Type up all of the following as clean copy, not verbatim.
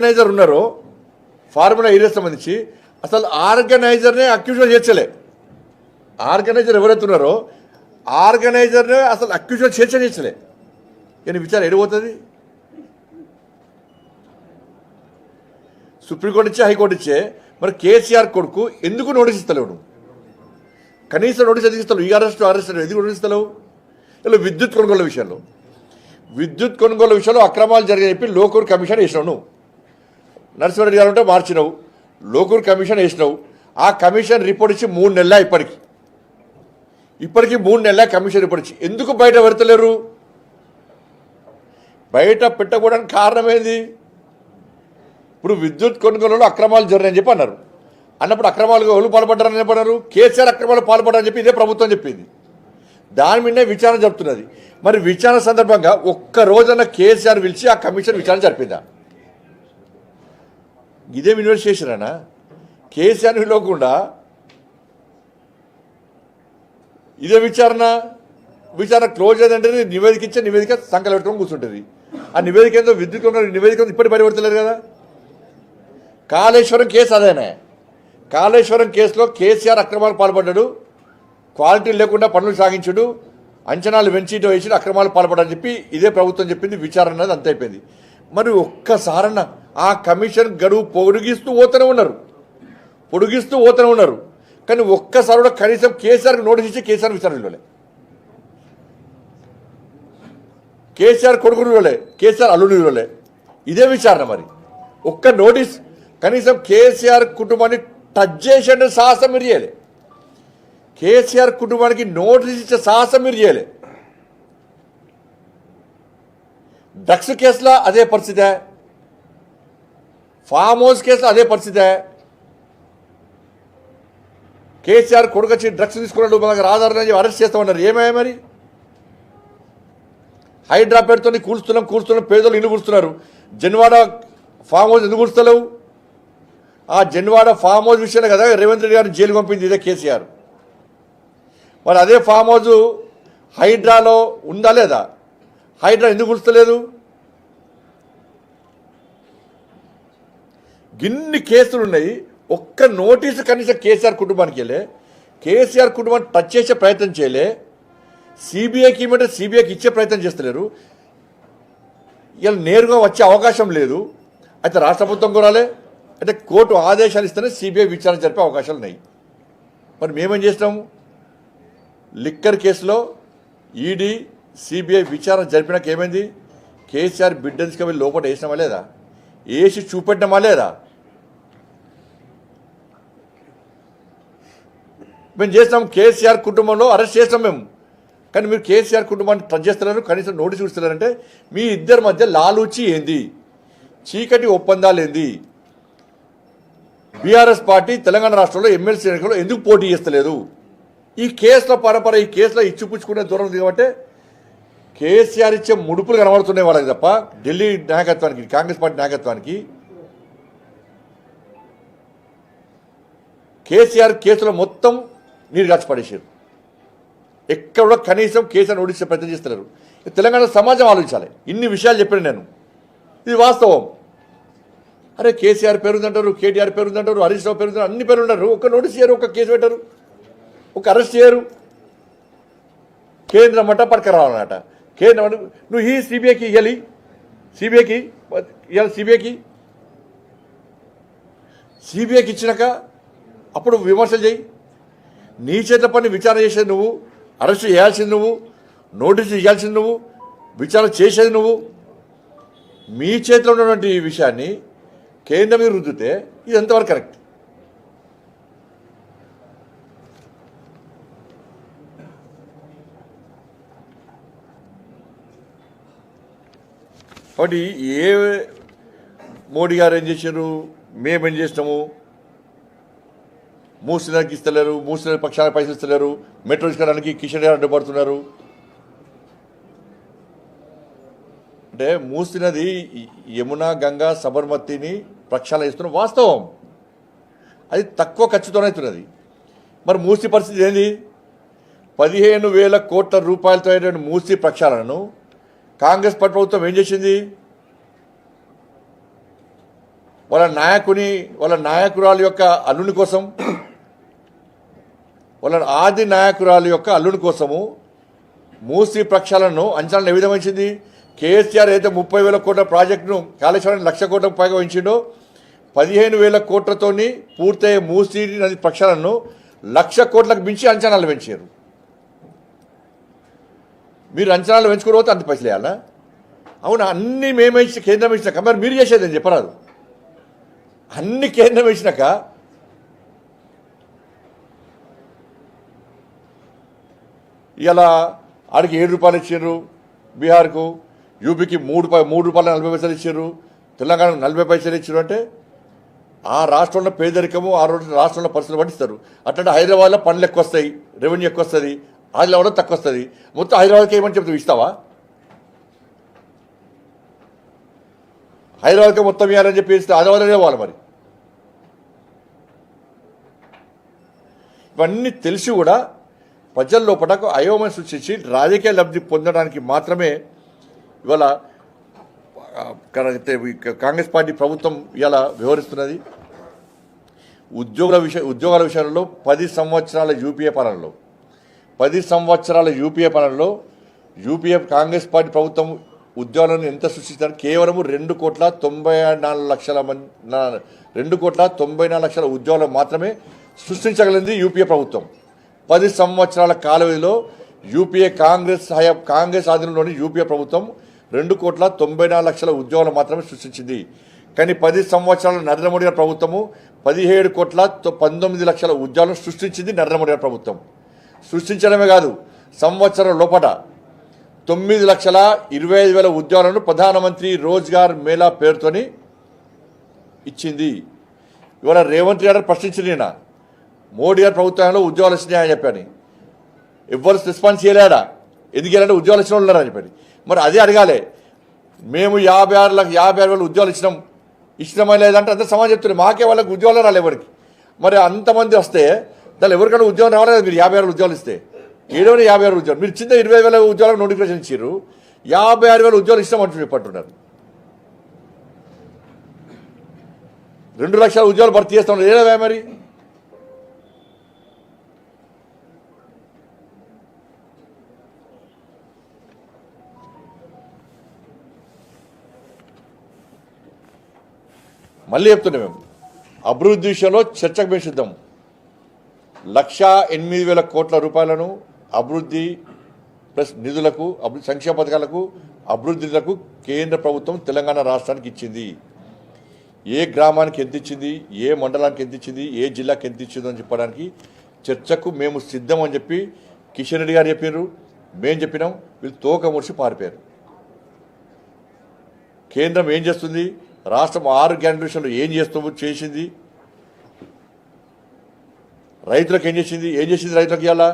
Organiser ఉన్నారో formula area సంబంధించి అసలు ఆర్గనైజర్నే అక్యూజన్ చేర్చలే. ఆర్గనైజర్ ఎవరైతే ఉన్నారో ఆర్గనైజర్నే అసలు అక్యూజన్ చేర్చలే. కానీ విచారణ ఎడిపోతుంది. సుప్రీంకోర్టు ఇచ్చే హైకోర్టు ఇచ్చే మరి కేసీఆర్ కొడుకు ఎందుకు నోటీస్ ఇస్తలేవు? నువ్వు కనీసం నోటీస్ ఎందుకు ఇస్తలేవు? ఈ అరెస్ట్ ఎందుకు నోటీస్ ఇస్తలేవు? ఇలా విద్యుత్ కొనుగోలు విషయంలో అక్రమాలు జరిగాయని చెప్పి లోకూర్ కమిషన్ వేసినావు. నువ్వు నరసింహారెడ్డి గారు ఉంటే మార్చినావు, లోకూర్ కమిషన్ వేసినావు. ఆ కమిషన్ రిపోర్ట్ ఇచ్చి 3 నెలల ఇప్పటికీ 3 నెలల కమిషన్ రిపోర్ట్ ఇచ్చి ఎందుకు బయట పెడతలేరు? బయట పెట్టకూడడానికి కారణం ఏంది? ఇప్పుడు విద్యుత్ కొనుగోలులో అక్రమాలు జరిగాయని చెప్పి అన్నారు. అన్నప్పుడు అక్రమాలు ఎవరు పాల్పడ్డారని చెప్పన్నారు? కేసీఆర్ అక్రమాలు పాల్పడ్డారని చెప్పి ఇదే ప్రభుత్వం చెప్పింది. దాని మీదే విచారణ జరుపుతున్నది. మరి విచారణ సందర్భంగా ఒక్క రోజున కేసీఆర్ పిలిచి ఆ కమిషన్ విచారణ జరిపిందా? ఇదేం ఇన్వెస్టిగేషనా? కేసీఆర్ పిలవకుండా ఇదే విచారణ క్లోజ్ అయిందంటే నివేదిక ఇచ్చే నివేదిక సంకలం పెట్టుకొని కూర్చుంటుంది. ఆ నివేదిక ఏందో విద్యుత్ నివేదిక ఇప్పటి పరిపెడతలేదు కదా. కాళేశ్వరం కేసు అదేనే. కాళేశ్వరం కేసులో కేసీఆర్ అక్రమాలు పాల్పడ్డాడు, క్వాలిటీ లేకుండా పనులు సాగించుడు, అంచనాలు వెంచిటో వేసి అక్రమాలు పాల్పడని చెప్పి ఇదే ప్రభుత్వం చెప్పింది. విచారణ అనేది అంత అయిపోయింది. మరి ఒక్కసారన్న ఆ కమిషన్ గడువు పొడిగిస్తూ పోతూనే ఉన్నారు. కానీ ఒక్కసారి కూడా కనీసం కేసీఆర్కి నోటీస్ ఇచ్చి కేసీఆర్ విచారణలోలే, కేసీఆర్ కొడుకునిలోలే, కేసీఆర్ అల్లునిలోలే. ఇదే విచారణ. మరి ఒక్క నోటీస్ కనీసం కేసీఆర్ కుటుంబాన్ని టచ్ చేసే సాహసం మీరు చేయలే. కేసీఆర్ కుటుంబానికి నోటీస్ ఇచ్చే సాహసం మీరు చేయలే. డ్రగ్స్ కేసులో అదే పరిస్థితే, ఫామ్ హౌస్ కేసులో అదే పరిస్థితే. కేసీఆర్ కొడుకు వచ్చి డ్రగ్స్ తీసుకున్నాడు, మనకు ఆధారం అరెస్ట్ చేస్తామన్నారు. ఏమయ్యా మరి? హైడ్రా పేరుతో కూల్స్తున్నాం పేదలు ఇల్లు కూర్చున్నారు. జన్వాడ ఫామ్ హౌస్ ఎందుకు కూర్చలేవు? ఆ జన్వాడ ఫామ్ హౌస్ విషయాన్ని కదా రేవంత్ రెడ్డి గారిని జైలు పంపింది ఇదే కేసీఆర్. మరి అదే ఫామ్ హౌస్ హైడ్రాలో ఉందా లేదా? హైడ్రా ఎందుకు కూర్చలేదు? గిన్ని కేసులు ఉన్నాయి. ఒక్క నోటీసు కనీసం కేసీఆర్ కుటుంబానికి వెళ్ళే, కేసీఆర్ కుటుంబాన్ని టచ్ చేసే ప్రయత్నం చేయలే. సిబిఐకి ఇవ్వమంటే సిబిఐకి ఇచ్చే ప్రయత్నం చేస్తలేరు. ఇలా నేరుగా వచ్చే అవకాశం లేదు. అయితే రాష్ట్ర ప్రభుత్వం కోరాలి, అంటే కోర్టు ఆదేశాలు ఇస్తేనే సిబిఐ విచారణ జరిపే అవకాశాలు ఉన్నాయి. మరి మేమేం చేస్తాము? లిక్కర్ కేసులో ఈడీ సిబిఐ విచారణ జరిపినాక ఏమైంది? కేసీఆర్ బిడ్డ తీసుకెళ్ళి లోపల వేసినామా లేదా? వేసి చూపెట్టినామా లేదా? మేము చేస్తాం. కేసీఆర్ కుటుంబంలో అరెస్ట్ చేస్తాం మేము. కానీ మీరు కేసీఆర్ కుటుంబాన్ని టచ్ చేస్తున్నారు, కనీసం నోటీస్ ఇస్తున్నారంటే మీ ఇద్దరి మధ్య లాలూచి ఏంది? చీకటి ఒప్పందాలు ఏంది? బీఆర్ఎస్ పార్టీ తెలంగాణ రాష్ట్రంలో ఎమ్మెల్సీ ఎన్నికల్లో ఎందుకు పోటీ చేస్తలేదు? ఈ కేసుల పరంపర, ఈ కేసులో ఇచ్చిపుచ్చుకునే దూరం కాబట్టి కేసీఆర్ ఇచ్చే ముడుపులు కనబడుతున్నాయి వాళ్ళకి తప్ప ఢిల్లీ నాయకత్వానికి, కాంగ్రెస్ పార్టీ నాయకత్వానికి. కేసీఆర్ కేసులో మొత్తం నీరు కాచి పడేసారు. ఎక్కడ కూడా కనీసం కేసీఆర్ నోటీస్ ప్రయత్నం చేస్తున్నారు. తెలంగాణ సమాజం ఆలోచించాలి. ఇన్ని విషయాలు చెప్పాను నేను, ఇది వాస్తవం. అరే కేసీఆర్ పేరుందంటారు, కేటీఆర్ పేరుందంటారు, హరీష్ రావు పేరుందంటారు, అన్ని పేరు ఉంటారు. ఒక నోటీస్ చేయరు, ఒక కేసు పెట్టరు, ఒక అరెస్ట్ చేయరు. కేంద్రం అంట పట్టుకురావాలన్నట. కేంద్రం నువ్వు ఈ సిబిఐకి ఇవ్వాలి, సిబిఐకి ఇచ్చినాక అప్పుడు విమర్శలు చేయి. నీ చేత పని విచారణ చేసేది నువ్వు, అరెస్ట్ చేయాల్సింది నువ్వు, నోటీసు ఇవ్వాల్సింది నువ్వు, విచారణ చేసేది నువ్వు. మీ చేతిలో ఉన్నటువంటి ఈ విషయాన్ని కేంద్రం మీద రుద్దితే ఇది ఎంతవరకు కరెక్ట్? కాబట్టి ఏ మోడీ గారు ఏం చేశారు, మేమేం చేస్తాము? మూసినకి ఇస్తలేరు, మూసిన పక్షాల పైసలు ఇస్తలేరు, మెట్రో తీసుకోవడానికి కిషన్ గారు అడ్డుపడుతున్నారు. అంటే మూసినది యమున, గంగా, సబర్మతిని ప్రక్షాళన చేస్తున్న వాస్తవం. అది తక్కువ ఖర్చుతోనే అవుతున్నది. మరి మూసి పరిస్థితి ఏంది? 15,000 కోట్ల రూపాయలతో అయినటువంటి మూసి ప్రక్షాళనను కాంగ్రెస్ ప్రభుత్వం ఏం చేసింది? వాళ్ళ నాయకురాలు యొక్క అల్లుని కోసం, వాళ్ళ ఆది నాయకురాలు యొక్క అల్లుని కోసము మూసీ ప్రక్షాళనను అంచనాలను ఏ విధంగా ఇచ్చింది? కేసీఆర్ అయితే 30,000 కోట్ల ప్రాజెక్టును కాళేశ్వరాన్ని 1,00,000 కోట్లకు పైగా ఉంచిండో 15,000 కోట్లతోని పూర్తయ్యే మూసీ నది ప్రక్షాళనను 1,00,000 కోట్లకు మించి అంచనాలు పెంచారు. మీరు అంచనాలు పెంచుకోకపోతే అంత పైసలు వేయాలా? అవును, అన్నీ మేమే ఇచ్చిన కేంద్రం ఇచ్చినాక మరి మీరు చేసేది అని చెప్పరాదు. అన్ని కేంద్రం ఇచ్చినాక ఇలా ఆడికి 7 రూపాయలు ఇచ్చారు, బీహార్కు, యూపీకి 3 రూపాయల 40 పైసలు ఇచ్చారు, తెలంగాణకు 40 పైసలు ఇచ్చారు. అంటే ఆ రాష్ట్రంలో పేదరికము, ఆ రోజు రాష్ట్రంలో పరిస్థితులు పట్టిస్తారు. అట్లంటే హైదరాబాద్లో పనులు ఎక్కువ వస్తాయి, రెవెన్యూ ఎక్కువ వస్తుంది, ఆదిలాబాద్లో తక్కువ వస్తుంది. మొత్తం హైదరాబాద్కి ఏమని చెప్తావు? ఇస్తావా? హైదరాబాద్కి మొత్తం ఇవ్వాలని చెప్పి ఇస్తే హైదరాబాద్లోనే పోవాలి. మరి ఇవన్నీ తెలిసి కూడా ప్రజల లోపల అయోమయం సృష్టించి రాజకీయ లబ్ధి పొందడానికి మాత్రమే ఇవాళ కాంగ్రెస్ పార్టీ ప్రభుత్వం ఇలా వ్యవహరిస్తున్నది. ఉద్యోగాల విషయంలో 10 సంవత్సరాల యూపీఏ పాలనలో 10 సంవత్సరాల యూపీఏ కాంగ్రెస్ పార్టీ ప్రభుత్వం ఉద్యోగాలను ఎంత సృష్టించారు? కేవలం 2,94,00,000 ఉద్యోగాలు మాత్రమే సృష్టించగలిగింది యూపీఏ ప్రభుత్వం. 10 సంవత్సరాల కాల వ్యవధిలో యూపీఏ కాంగ్రెస్ ఆధీనంలోని యూపీఏ ప్రభుత్వం 2,94,00,000 ఉద్యోగాలు మాత్రమే సృష్టించింది. కానీ 10 సంవత్సరాల నరేంద్ర మోడీ గారి ప్రభుత్వము 17,19,00,000 ఉద్యోగాలను సృష్టించింది. నరేంద్ర మోడీ గారి ప్రభుత్వం సృష్టించడమే కాదు, సంవత్సరం లోపల 9,25,000 ఉద్యోగాలను ప్రధానమంత్రి రోజ్గార్ మేళా పేరుతోని ఇచ్చింది. ఇవాళ రేవంత్ రెడ్డి ప్రశ్నించింది, నేను మోడీ గారి ప్రభుత్వంలో ఉద్యోగాలు వచ్చినాయని చెప్పాను. ఎవరు రెస్పాన్స్ చేయలేడా? ఎందుకంటే ఉద్యోగాలు ఇచ్చిన వాళ్ళు ఉన్నారని చెప్పాను. మరి అదే అడగాలి. మేము 56,000 ఉద్యోగాలు ఇచ్చినామా లేదంటే అంత సమాజం చెప్తున్నాం. మాకే వాళ్ళకి ఉద్యోగాలు రాలి ఎవరికి. మరి అంతమంది వస్తే దాని ఎవరికైనా ఉద్యోగం రావాలి కదా. మీరు 56,000 ఉద్యోగాలు ఇస్తే 56,000 ఉద్యోగాలు మీరు ఇచ్చిందే 20,000 ఉద్యోగాలకు నోటిఫికేషన్ ఇచ్చారు. 56,000 ఉద్యోగాలు ఇస్తామంటూ చెప్పంటున్నారు. 2 లక్షల ఉద్యోగాలు భర్తీ చేస్తాం ఏదవా? మరి మళ్ళీ చెప్తున్నాం, మేము అభివృద్ధి విషయంలో చర్చకు మేము సిద్ధం. 1,08,000 కోట్ల రూపాయలను అభివృద్ధి ప్లస్ నిధులకు, సంక్షేమ పథకాలకు, అభివృద్ధి నిధులకు కేంద్ర ప్రభుత్వం తెలంగాణ రాష్ట్రానికి ఇచ్చింది. ఏ గ్రామానికి ఎంత ఇచ్చింది, ఏ మండలానికి ఎంత ఇచ్చింది, ఏ జిల్లాకి ఎంత ఇచ్చిందో అని చెప్పడానికి చర్చకు మేము సిద్ధం అని చెప్పి కిషన్ రెడ్డి గారు చెప్పారు, మేము చెప్పినాం. వీళ్ళు తోక ముడిచి పారిపోయారు. కేంద్రం ఏం చేస్తుంది, రాష్ట్రం 6 గ్యారెంటీ విషయంలో ఏం చేసింది, రైతులకు ఏం చేసింది రైతులకు. ఇవాళ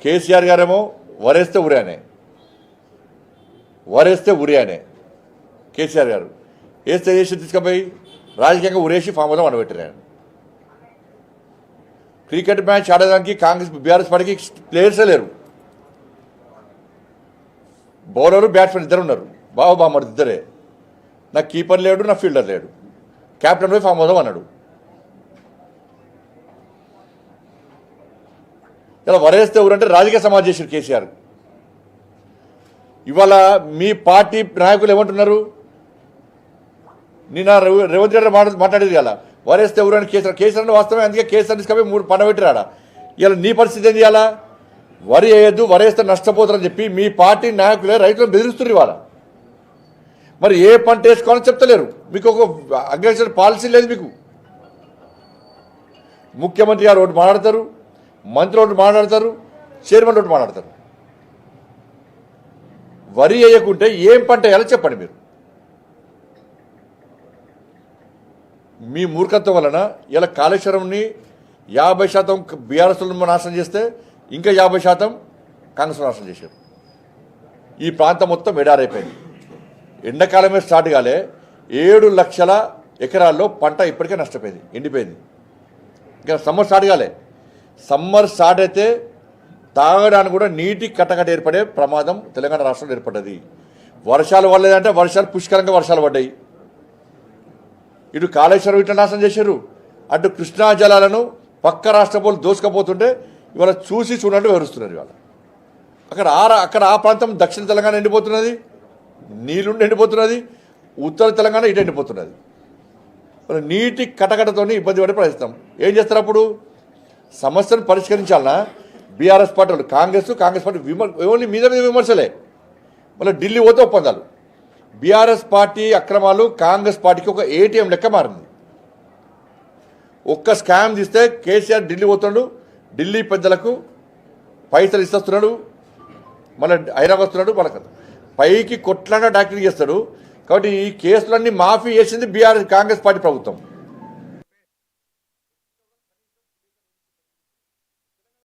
కేసీఆర్ గారేమో వరేస్తే ఉరియానే కేసీఆర్ గారు వేస్తే చేసి తీసుకుపోయి రాజకీయంగా ఉరేసి ఫామ్ హౌస్లో వండబెట్టారు. క్రికెట్ మ్యాచ్ ఆడడానికి కాంగ్రెస్ బీఆర్ఎస్ పార్టీకి ప్లేయర్సే లేరు. బౌలరు బ్యాట్స్మెన్ ఇద్దరు ఉన్నారు, బామర్ది ఇద్దరే. నా కీపర్ లేడు, నా ఫీల్డర్ లేడు. కెప్టెన్ పోయి ఫామ్ హౌస్లో అన్నాడు. ఇలా వరేస్తే ఊరంటే రాజకీయ సమాజం చేశారు కేసీఆర్. ఇవాళ మీ పార్టీ నాయకులు ఏమంటున్నారు? నిన్న రేవంత్ రెడ్డి మాట్లాడేది కదా, వరేస్తే ఊరని కేసీఆర్ వాస్తవమే. అందుకే కేసీఆర్ తీసుకపోయి 3 పండబెట్టిరాడా. ఇలా నీ పరిస్థితి ఏంది? ఇవాళ వరి వేయద్దు, వరేస్తే నష్టపోతారని చెప్పి మీ పార్టీ నాయకులే రైతులను బెదిరిస్తున్నారు ఇవాళ. మరి ఏ పంట వేసుకోవాలని చెప్తలేరు. మీకు ఒక అగ్రికల్చర్ పాలసీ లేదు. మీకు ముఖ్యమంత్రి గారు ఒకటి మాట్లాడతారు, మంత్రి ఒకటి మాట్లాడతారు, చైర్మన్ ఒకటి మాట్లాడతారు. వరి వేయకుంటే ఏం పంట వేయాలో చెప్పండి. మీరు మీ మూర్ఖత్వం వలన ఇలా కాళేశ్వరంని 50% బీఆర్ఎస్లను నాశనం చేస్తే ఇంకా 50% కాంగ్రెస్ నాశనం చేశారు. ఈ ప్రాంతం మొత్తం ఎడారైపోయింది. ఎండాకాలమే స్టార్ట్ కాలే, 7 లక్షల ఎకరాల్లో పంట ఇప్పటికే నష్టపోయింది, ఎండిపోయింది. ఇంకా సమ్మర్ స్టార్ట్ కాలే. సమ్మర్ స్టార్ట్ అయితే తాగడానికి కూడా నీటి కట్టకట్ట ఏర్పడే ప్రమాదం తెలంగాణ రాష్ట్రంలో ఏర్పడ్డది. వర్షాలు పడలేదంటే వర్షాలు పుష్కలంగా వర్షాలు పడ్డాయి. ఇటు కాళేశ్వరం ఇట్లా నాశనం చేశారు, అటు కృష్ణా జలాలను పక్క రాష్ట్ర పోలు దోసుకపోతుంటే ఇవాళ చూసి చూడండి వివరిస్తున్నారు. ఇవాళ అక్కడ ఆ ప్రాంతం దక్షిణ తెలంగాణ ఎండిపోతున్నది, నీళ్ళుండి ఎండిపోతున్నది, ఉత్తర తెలంగాణ ఇటు ఎండిపోతున్నది. మరి నీటి కటకటతో ఇబ్బంది పడే ప్రయత్నం ఏం చేస్తారు? అప్పుడు సమస్యను పరిష్కరించాలన్నా బీఆర్ఎస్ పార్టీ వాళ్ళు, కాంగ్రెస్ పార్టీ ఓన్లీ మీద విమర్శలే, మళ్ళీ ఢిల్లీ పోతే ఒప్పందాలు. బీఆర్ఎస్ పార్టీ అక్రమాలు కాంగ్రెస్ పార్టీకి ఒక ఏటీఎం లెక్క మారింది. ఒక్క స్కామ్ తీస్తే కేసీఆర్ ఢిల్లీ పోతున్నాడు, ఢిల్లీ పెద్దలకు పైసలు ఇస్తున్నాడు, మళ్ళీ హైదరాబాద్ వస్తున్నాడు, మనకు పైకి కొట్లాడ డాక్టరీ చేస్తాడు. కాబట్టి ఈ కేసులన్నీ మాఫీ చేసింది కాంగ్రెస్ పార్టీ ప్రభుత్వం.